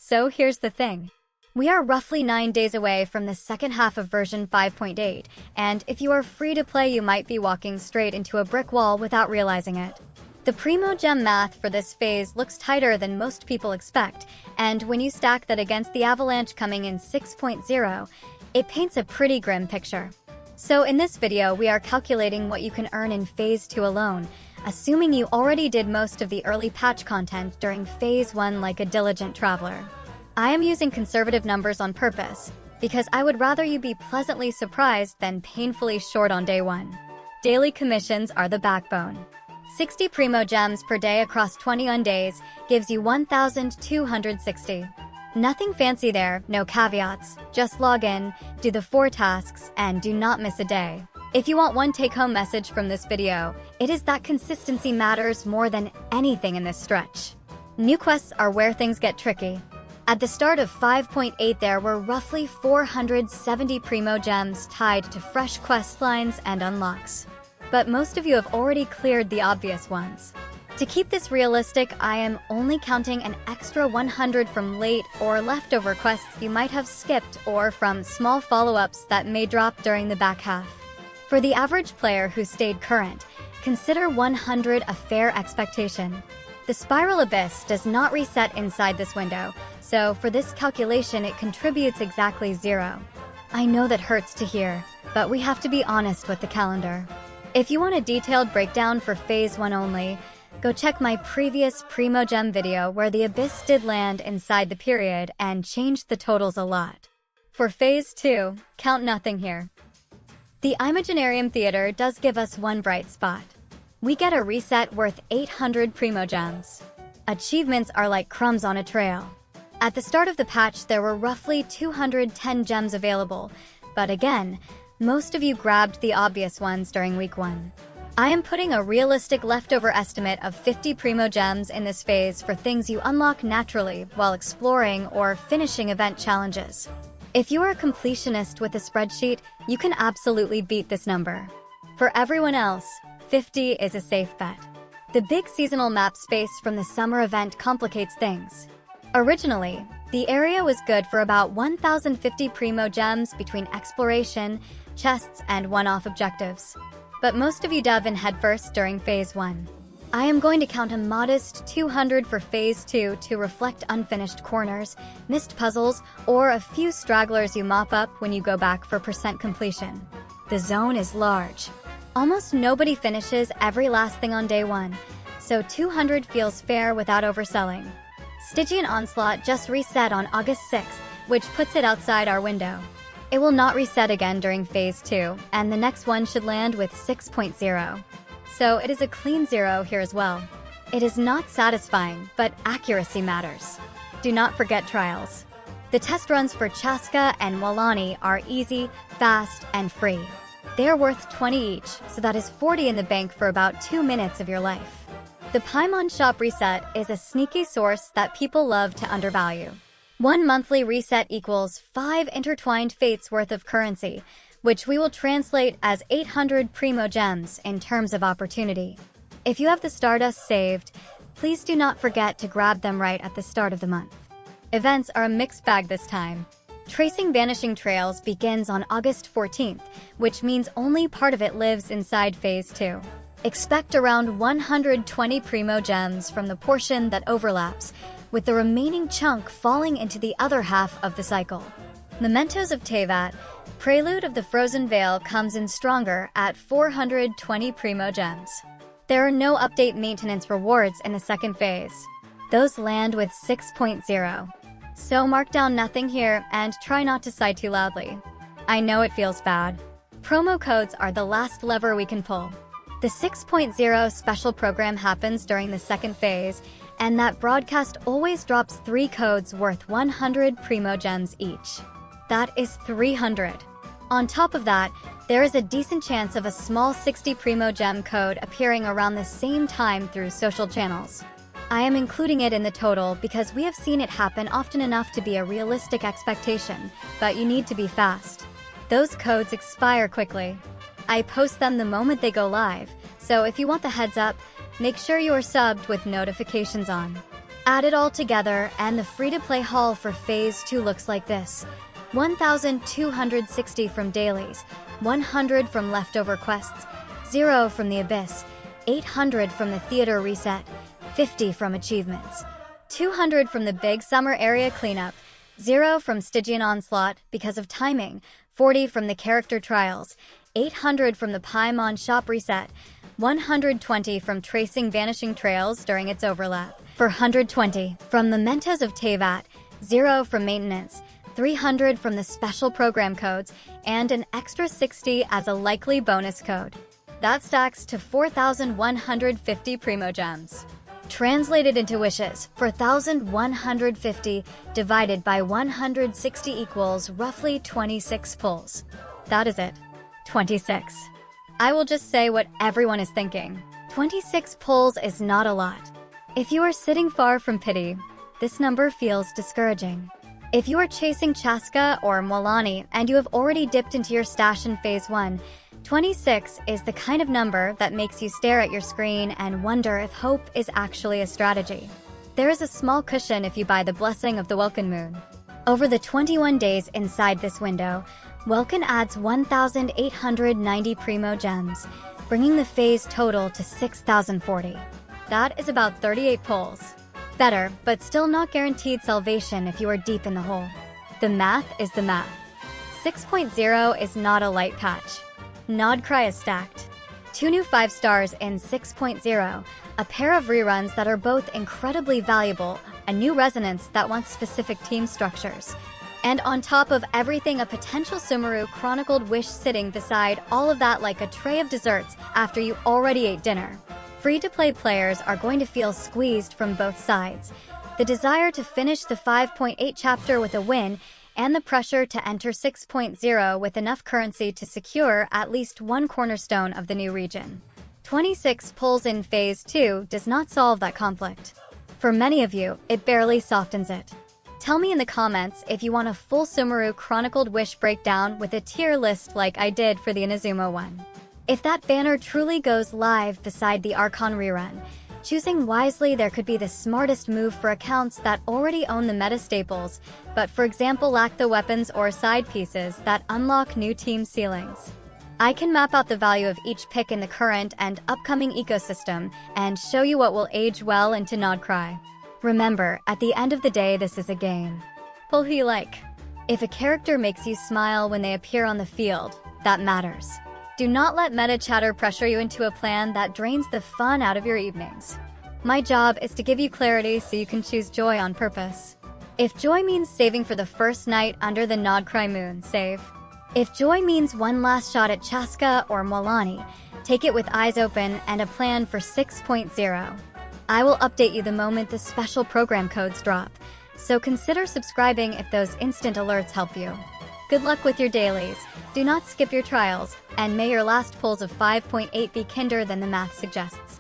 So here's the thing. We are roughly 9 days away from the second half of version 5.8, and if you are free to play, you might be walking straight into a brick wall without realizing it. The Primogem math for this phase looks tighter than most people expect, and when you stack that against the avalanche coming in 6.0, it paints a pretty grim picture. So in this video, we are calculating what you can earn in Phase 2 alone, assuming you already did most of the early patch content during Phase 1 like a diligent traveler. I am using conservative numbers on purpose, because I would rather you be pleasantly surprised than painfully short on day 1. Daily commissions are the backbone. 60 Primogems per day across 21 days gives you 1,260. Nothing fancy there, no caveats, just log in, do the 4 tasks, and do not miss a day. If you want one take-home message from this video, it is that consistency matters more than anything in this stretch. New quests are where things get tricky. At the start of 5.8 there were roughly 470 Primogems tied to fresh quest lines and unlocks. But most of you have already cleared the obvious ones. To keep this realistic, I am only counting an extra 100 from late or leftover quests you might have skipped or from small follow-ups that may drop during the back half. For the average player who stayed current, consider 100 a fair expectation. The spiral abyss does not reset inside this window, so for this calculation it contributes exactly 0. I know that hurts to hear, but we have to be honest with the calendar. If you want a detailed breakdown for Phase 1 only, go check my previous Primogem video where the abyss did land inside the period and changed the totals a lot. For Phase 2, count nothing here. The Imaginarium Theater does give us one bright spot. We get a reset worth 800 Primogems. Achievements are like crumbs on a trail. At the start of the patch, there were roughly 210 gems available, but again, most of you grabbed the obvious ones during week 1. I am putting a realistic leftover estimate of 50 Primogems in this phase for things you unlock naturally while exploring or finishing event challenges. If you are a completionist with a spreadsheet, you can absolutely beat this number. For everyone else, 50 is a safe bet. The big seasonal map space from the summer event complicates things. Originally, the area was good for about 1,050 Primogems between exploration, chests, and one-off objectives. But most of you dove in headfirst during Phase 1. I am going to count a modest 200 for Phase 2 to reflect unfinished corners, missed puzzles, or a few stragglers you mop up when you go back for percent completion. The zone is large. Almost nobody finishes every last thing on day 1, so 200 feels fair without overselling. Stygian Onslaught just reset on August 6th, which puts it outside our window. It will not reset again during Phase 2, and the next one should land with 6.0. So it is a clean 0 here as well. It is not satisfying, but accuracy matters. Do not forget trials. The test runs for Chasca and Mualani are easy, fast, and free. They are worth 20 each, so that is 40 in the bank for about 2 minutes of your life. The Paimon Shop reset is a sneaky source that people love to undervalue. 1 monthly reset equals 5 intertwined fates worth of currency, which we will translate as 800 Primogems in terms of opportunity. If you have the Stardust saved, please do not forget to grab them right at the start of the month. Events are a mixed bag this time. Tracing Vanishing Trails begins on August 14th, which means only part of it lives inside Phase 2. Expect around 120 Primogems from the portion that overlaps, with the remaining chunk falling into the other half of the cycle. Mementos of Teyvat, Prelude of the Frozen Veil comes in stronger at 420 Primogems. There are no update maintenance rewards in the second phase. Those land with 6.0. So mark down nothing here and try not to sigh too loudly. I know it feels bad. Promo codes are the last lever we can pull. The 6.0 special program happens during the second phase, and that broadcast always drops 3 codes worth 100 Primogems each. That is 300. On top of that, there is a decent chance of a small 60 Primogem code appearing around the same time through social channels. I am including it in the total because we have seen it happen often enough to be a realistic expectation, but you need to be fast. Those codes expire quickly. I post them the moment they go live, so if you want the heads up, make sure you are subbed with notifications on. Add it all together, and the free-to-play haul for Phase 2 looks like this. 1,260 from dailies, 100 from leftover quests, 0 from the Abyss, 800 from the theater reset, 50 from achievements, 200 from the big summer area cleanup, 0 from Stygian Onslaught because of timing, 40 from the character trials, 800 from the Paimon shop reset, 120 from tracing vanishing trails during its overlap, 420 from Mementos of Teyvat, 0 from maintenance, 300 from the special program codes, and an extra 60 as a likely bonus code. That stacks to 4,150 Primogems. Translated into wishes, 4,150 divided by 160 equals roughly 26 pulls. That is it. 26. I will just say what everyone is thinking. 26 pulls is not a lot. If you are sitting far from pity, this number feels discouraging. If you are chasing Chasca or Mualani and you have already dipped into your stash in Phase 1, 26 is the kind of number that makes you stare at your screen and wonder if hope is actually a strategy. There is a small cushion if you buy the Blessing of the Welkin Moon. Over the 21 days inside this window, Welkin adds 1,890 Primogems, bringing the phase total to 6,040. That is about 38 pulls. Better, but still not guaranteed salvation if you are deep in the hole. The math is the math. 6.0 is not a light patch. Nodcry is stacked. 2 new 5 stars in 6.0, a pair of reruns that are both incredibly valuable, a new resonance that wants specific team structures. And on top of everything, a potential Sumeru Chronicled Wish sitting beside all of that like a tray of desserts after you already ate dinner. Free-to-play players are going to feel squeezed from both sides. The desire to finish the 5.8 chapter with a win and the pressure to enter 6.0 with enough currency to secure at least one cornerstone of the new region. 26 pulls in Phase 2 does not solve that conflict. For many of you, it barely softens it. Tell me in the comments if you want a full Sumeru Chronicled Wish breakdown with a tier list like I did for the Inazuma one. If that banner truly goes live beside the Archon rerun, choosing wisely there could be the smartest move for accounts that already own the meta staples, but for example lack the weapons or side pieces that unlock new team ceilings. I can map out the value of each pick in the current and upcoming ecosystem and show you what will age well into Nodcry. Remember, at the end of the day, this is a game. Pull who you like. If a character makes you smile when they appear on the field, that matters. Do not let meta chatter pressure you into a plan that drains the fun out of your evenings. My job is to give you clarity so you can choose joy on purpose. If joy means saving for the first night under the Nodcry moon, save. If joy means one last shot at Chasca or Mualani, take it with eyes open and a plan for 6.0. I will update you the moment the special program codes drop, so consider subscribing if those instant alerts help you. Good luck with your dailies, do not skip your trials, and may your last pulls of 5.8 be kinder than the math suggests.